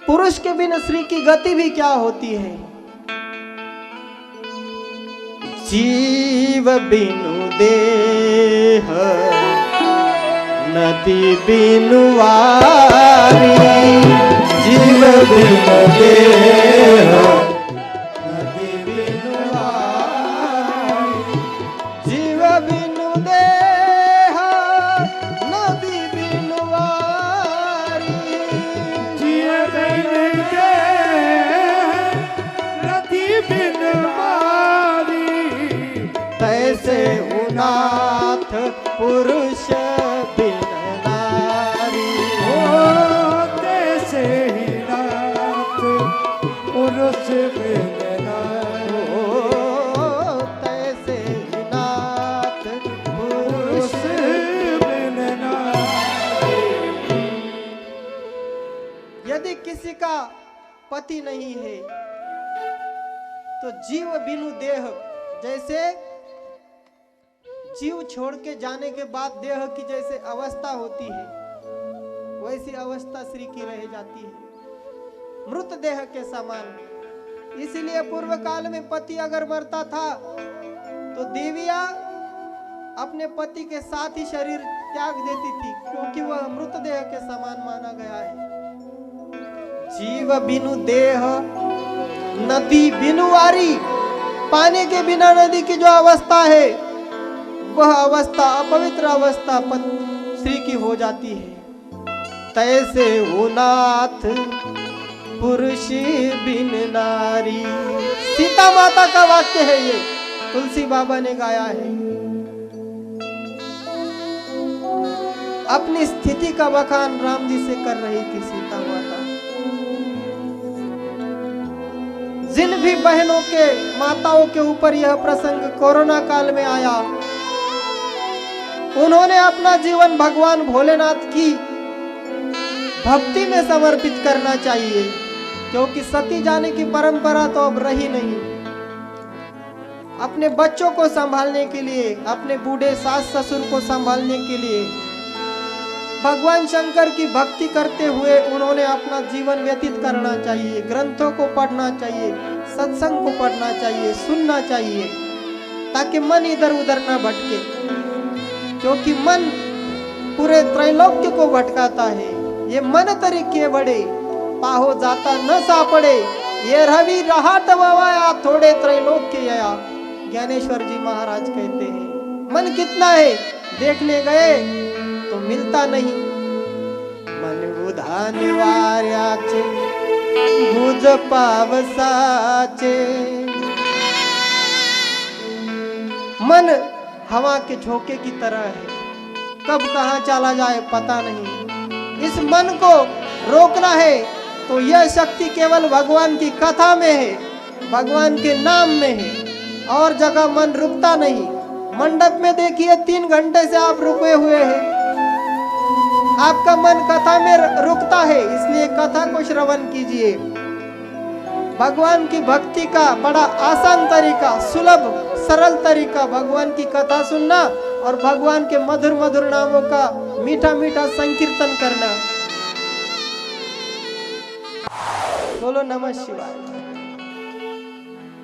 पुरुष के बिना स्त्री की गति भी क्या होती है। जीव बिनु देह नदी बिनु वारी, जीव बिनु देह नदी बिनु वारी, जीव बिनु देह नदी बिनु वारी, जीव बिनु देह नदी बिनु वारी, तैसे उनाथ पुरुष बिन नारी। तैसे ही नाथ पुरुष बिन नारी, तैसे ही नाथ पुरुष बिन नारी। यदि किसी का पति नहीं है तो जीव बिनु देह, जैसे जीव छोड़ के जाने के बाद देह की जैसे अवस्था होती है, वैसी अवस्था स्त्री की रह जाती है, मृत देह के समान। इसीलिए पूर्व काल में पति अगर मरता था तो देवियां अपने पति के साथ ही शरीर त्याग देती थी, क्योंकि वह मृत देह के समान माना गया है। जीव बिनु देह नदी बिनु वारी, पानी के बिना नदी की जो अवस्था है वह अवस्था अपवित्र अवस्था स्त्री की हो जाती है। तैसे वो नाथ पुरुष बिन नारी। सीता माता का वाक्य है ये, तुलसी बाबा ने गाया है। अपनी स्थिति का बखान राम जी से कर रही थी सीता माता। जिन भी बहनों के माताओं के ऊपर यह प्रसंग कोरोना काल में आया, उन्होंने अपना जीवन भगवान भोलेनाथ की भक्ति में समर्पित करना चाहिए, क्योंकि सती जाने की परंपरा तो अब रही नहीं। अपने बच्चों को संभालने के लिए, अपने बूढ़े सास ससुर को संभालने के लिए भगवान शंकर की भक्ति करते हुए उन्होंने अपना जीवन व्यतीत करना चाहिए। ग्रंथों को पढ़ना चाहिए, सत्संग को पढ़ना चाहिए, सुनना चाहिए, ताकि मन इधर उधर ना भटके, क्योंकि मन पूरे त्रैलोक्य को भटकाता है। ये मन तरीके बड़े पाहो जाता न सापड़े, ये रवि रहाट वाया थोड़े त्रैलोक्य आया। ज्ञानेश्वर जी महाराज कहते हैं मन कितना है, देखने गए तो मिलता नहीं। मन बुधा निवार्याचे बुझ पावसाचे। मन हवा के झोंके की तरह है, कब कहाँ चला जाए पता नहीं। इस मन को रोकना है तो यह शक्ति केवल भगवान की कथा में है, भगवान के नाम में है, और जगह मन रुकता नहीं। मंडप में देखिए 3 घंटे से आप रुके हुए हैं, आपका मन कथा में रुकता है, इसलिए कथा को श्रवण कीजिए। भगवान की भक्ति का बड़ा आसान तरीका, सुलभ सरल तरीका भगवान की कथा सुनना और भगवान के मधुर मधुर नामों का मीठा मीठा संकीर्तन करना। बोलो नमः शिवाय।